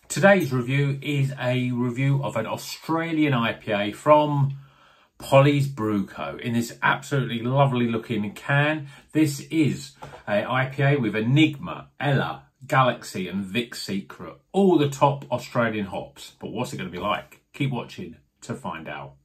Today's review is a review of an Australian IPA from POLLY's Brew Co. in this absolutely lovely looking can. This is an IPA with Enigma, Ella, Galaxy and Vic Secret, all the top Australian hops. But what's it going to be like? Keep watching to find out.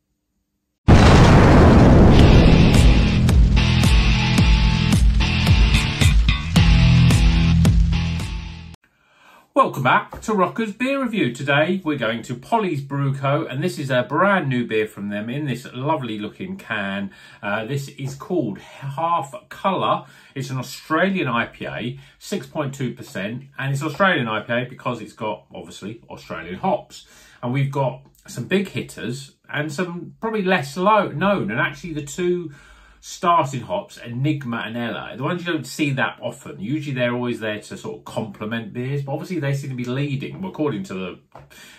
Welcome back to Rocker's Beer Review. Today we're going to POLLY's Brew Co. and this is a brand new beer from them in this lovely looking can. This is called Half Colour. It's an Australian IPA, 6.2%, and it's Australian IPA because it's got obviously Australian hops. And we've got some big hitters and some probably less known, and actually the two starting hops, Enigma and Ella, the ones you don't see that often. Usually they're always there to sort of complement beers, but obviously they seem to be leading. According to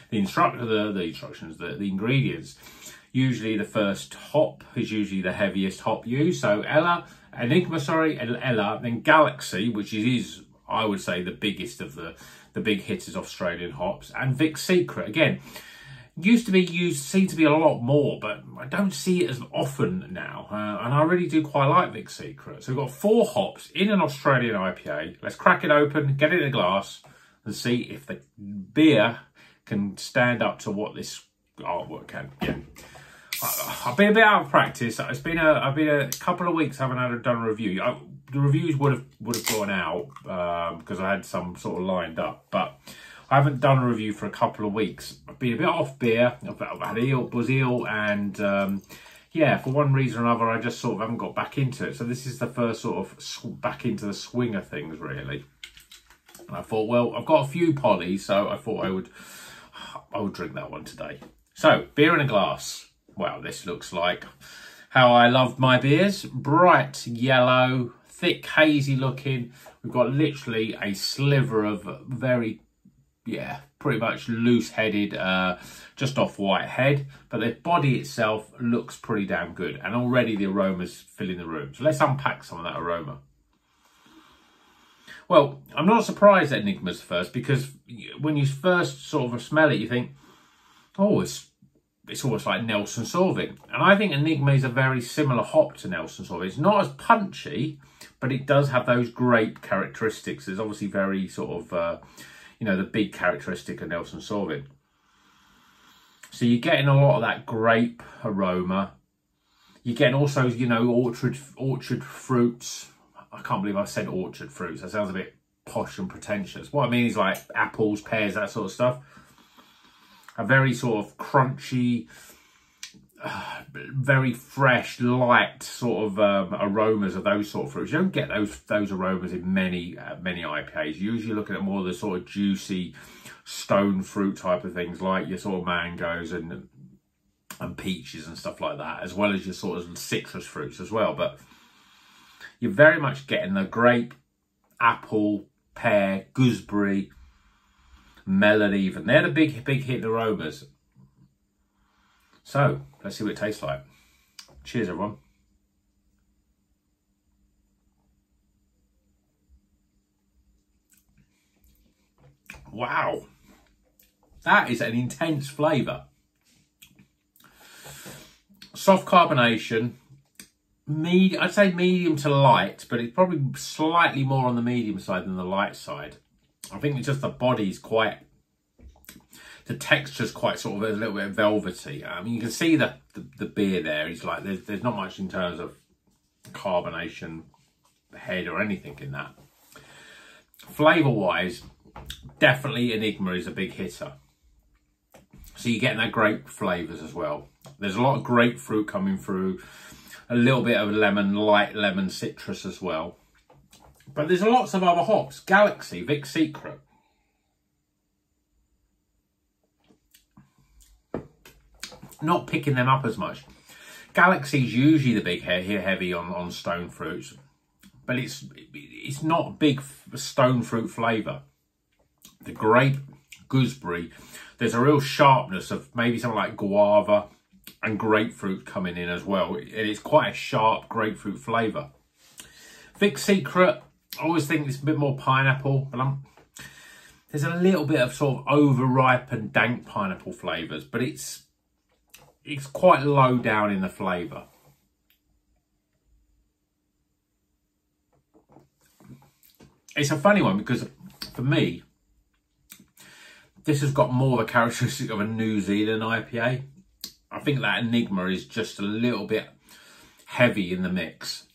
the instructions, the ingredients, usually the first hop is usually the heaviest hop used. So Enigma, and Ella, then Galaxy, which is I would say the biggest of the big hitters Australian hops, and Vic Secret again. Seem to be a lot more, but I don't see it as often now. And I really do quite like Vic Secret. So we've got 4 hops in an Australian IPA. Let's crack it open, get it in a glass, and see if the beer can stand up to what this artwork can. Yeah. I've been a bit out of practice. I've been a couple of weeks I haven't done a review. The reviews would have gone out because I had some sort of lined up, but I haven't done a review for a couple of weeks. I've been a bit off beer. Was ill, and yeah, for one reason or another, I just sort of haven't got back into it. So this is the first sort of back into the swing of things, really. And I thought, well, I've got a few Pollys, so I thought I would drink that one today. So beer in a glass. Wow, this looks like how I love my beers. Bright yellow, thick, hazy looking. We've got literally a sliver of very, pretty much loose-headed, just off white head, but the body itself looks pretty damn good, and already the aroma's filling the room. So let's unpack some of that aroma. Well, I'm not surprised that Enigma's first, because when you first sort of smell it, you think, oh, it's almost like Nelson Sauvin. And I think Enigma is a very similar hop to Nelson Sauvin. It's not as punchy, but it does have those grape characteristics. It's obviously very sort of the big characteristic of Nelson Sauvin. So you're getting a lot of that grape aroma. You're getting also, orchard fruits. I can't believe I said orchard fruits. That sounds a bit posh and pretentious. What I mean is like apples, pears, that sort of stuff. A very sort of crunchy, very fresh, light sort of aromas of those sort of fruits. You don't get those aromas in many IPAs. You're usually looking at more of the sort of juicy stone fruit type of things, like your sort of mangoes and peaches and stuff like that, as well as your sort of citrus fruits as well. But you're very much getting the grape, apple, pear, gooseberry, melon even. They're the big hit aromas. So, let's see what it tastes like. Cheers, everyone. Wow. That is an intense flavour. Soft carbonation. I'd say medium to light, but it's probably slightly more on the medium side than the light side. I think it's just the body's quite... The texture's quite sort of a little bit velvety. I mean, you can see the beer there. It's like there's not much in terms of carbonation, head or anything in that. Flavour-wise, definitely Enigma is a big hitter. So you're getting that grape flavours as well. There's a lot of grapefruit coming through. A little bit of lemon, light lemon citrus as well. But there's lots of other hops. Galaxy, Vic Secret. Not picking them up as much. Galaxy's usually the big heavy on stone fruits, but it's not big stone fruit flavour. The grape, gooseberry, there's a real sharpness of maybe something like guava and grapefruit coming in as well. It's quite a sharp grapefruit flavour. Vic Secret, I always think it's a bit more pineapple, but there's a little bit of sort of overripe and dank pineapple flavours, but it's quite low down in the flavour. It's a funny one because for me, this has got more of a characteristic of a New Zealand IPA. I think that Enigma is just a little bit heavy in the mix.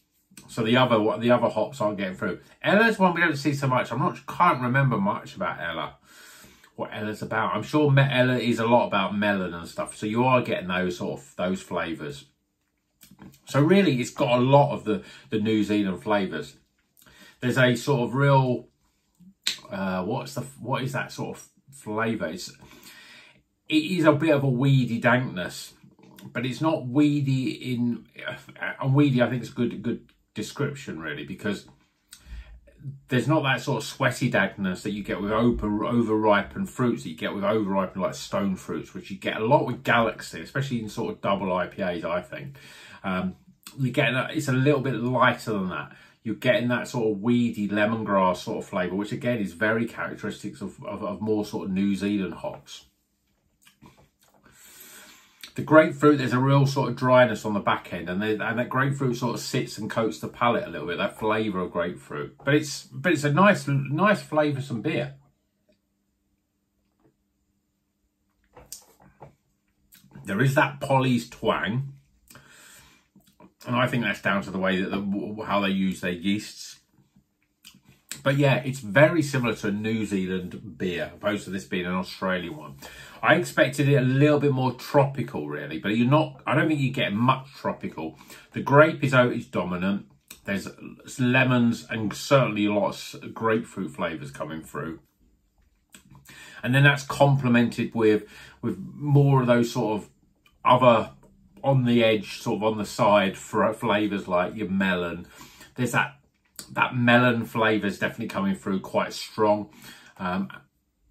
So the other hops aren't getting through. Ella's one we don't see so much. Can't remember much about Ella. What Ella's about. I'm sure Ella is a lot about melon and stuff. So you are getting those flavours. So really, it's got a lot of the New Zealand flavours. There's a sort of real what is that sort of flavour? It is a bit of a weedy dankness, but it's not weedy and weedy. I think it's a good description really, because there's not that sort of sweaty dankness that you get with overripened fruits that you get with overripened like stone fruits, which you get a lot with Galaxy, especially in sort of double IPAs. I think you get it's a little bit lighter than that. You're getting that sort of weedy lemongrass sort of flavour, which again is very characteristic of more sort of New Zealand hops. The grapefruit, there's a real sort of dryness on the back end, and that grapefruit sort of sits and coats the palate a little bit. That flavour of grapefruit, but it's a nice flavoursome beer. There is that Polly's twang. And I think that's down to the way that how they use their yeasts. But yeah, it's very similar to a New Zealand beer, opposed to this being an Australian one. I expected it a little bit more tropical, really, but I don't think you get much tropical. The grape is dominant. There's lemons and certainly lots of grapefruit flavours coming through. And then that's complemented with more of those sort of other on the edge, sort of on the side for flavours like your melon. There's that melon flavour is definitely coming through quite strong, and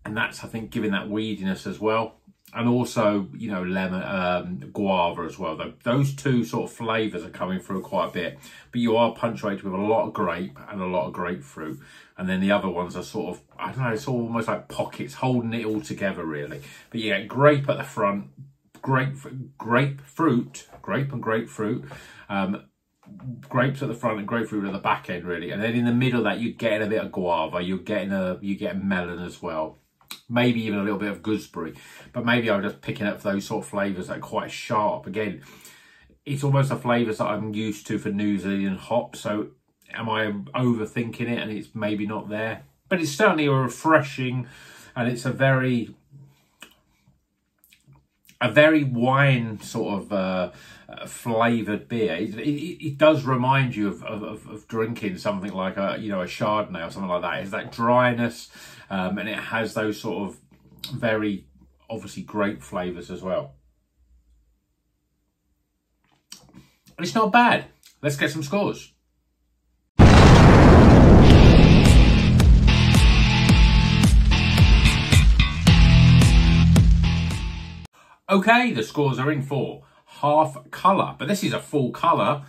that's, I think, giving that weediness as well. And also, you know, lemon, guava as well. Those two sort of flavours are coming through quite a bit, but you are punctuated with a lot of grape and a lot of grapefruit. And then the other ones are sort of, I don't know, it's almost like pockets holding it all together really. But you get grape at the front, grape and grapefruit, grapes at the front and grapefruit at the back end really, and then in the middle of that you're getting a bit of guava, you get melon as well, maybe even a little bit of gooseberry, but maybe I'm just picking up those sort of flavours that are quite sharp. Again, it's almost the flavours that I'm used to for New Zealand hops, so am I overthinking it and it's maybe not there? But it's certainly a refreshing, and it's a very wine sort of flavoured beer. It does remind you of drinking something like a Chardonnay or something like that. It's that dryness, and it has those sort of very obviously grape flavours as well. It's not bad. Let's get some scores. Okay, the scores are in for Half Colour, but this is a full colour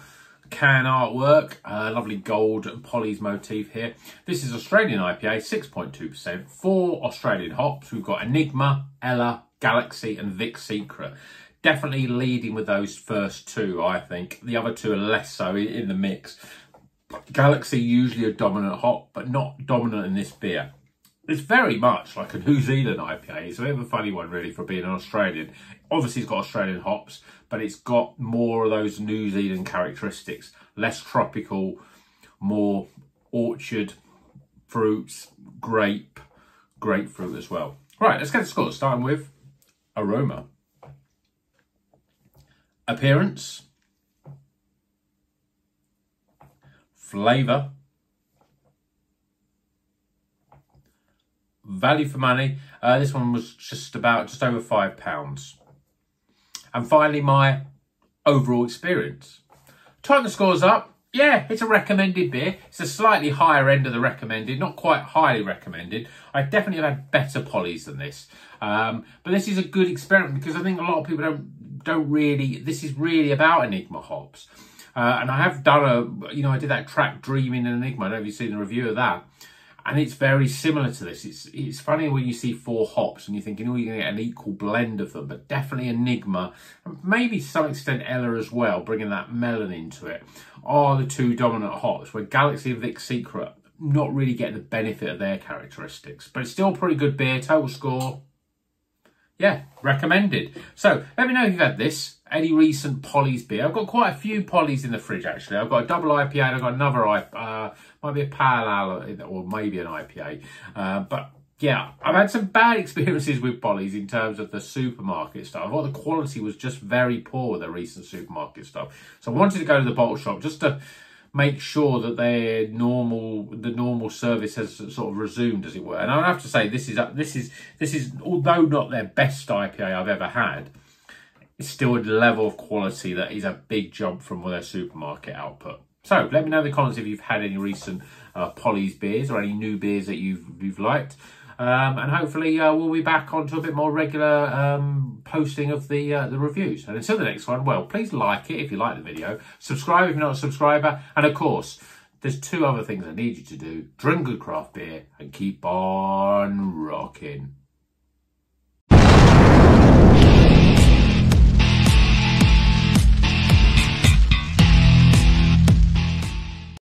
can artwork, lovely gold and Polly's motif here. This is Australian IPA, 6.2%, 4 Australian hops. We've got Enigma, Ella, Galaxy and Vic Secret. Definitely leading with those first two, I think. The other two are less so in the mix. Galaxy usually a dominant hop, but not dominant in this beer. It's very much like a New Zealand IPA. It's a bit of a funny one, really, for being an Australian. Obviously, it's got Australian hops, but it's got more of those New Zealand characteristics. Less tropical, more orchard, fruits, grapefruit as well. Right, let's get the scores, starting with aroma. Appearance. Flavour. Value for money, this one was just over £5. And finally, my overall experience. Tying the scores up, yeah, it's a recommended beer. It's a slightly higher end of the recommended, not quite highly recommended. I definitely have had better Pollys than this. But this is a good experiment because I think a lot of people don't really, this is really about Enigma hops. And I have done I did that track Dreaming in Enigma. I don't know if you've seen the review of that. And it's very similar to this. It's funny when you see 4 hops and you're thinking, oh, you're going to get an equal blend of them, but definitely Enigma, and maybe to some extent Ella as well, bringing that melon into it, are the 2 dominant hops, where Galaxy and Vic Secret not really getting the benefit of their characteristics. But it's still a pretty good beer. Total score, yeah, recommended. So let me know if you've had this, any recent Polly's beer. I've got quite a few Polly's in the fridge, actually. I've got a double IPA and I've got another, might be a POLLY or maybe an IPA. But yeah, I've had some bad experiences with Polly's in terms of the supermarket stuff. I thought the quality was just very poor with the recent supermarket stuff. So I wanted to go to the bottle shop just to make sure that the normal service has sort of resumed, as it were. And I have to say, this is although not their best IPA I've ever had, it's still a level of quality that is a big jump from their supermarket output. So let me know in the comments if you've had any recent Polly's beers or any new beers that you've liked. And hopefully we'll be back onto a bit more regular posting of the reviews. And until the next one, well, please like it if you like the video, subscribe if you're not a subscriber, and of course, there's 2 other things I need you to do: drink good craft beer and keep on rocking.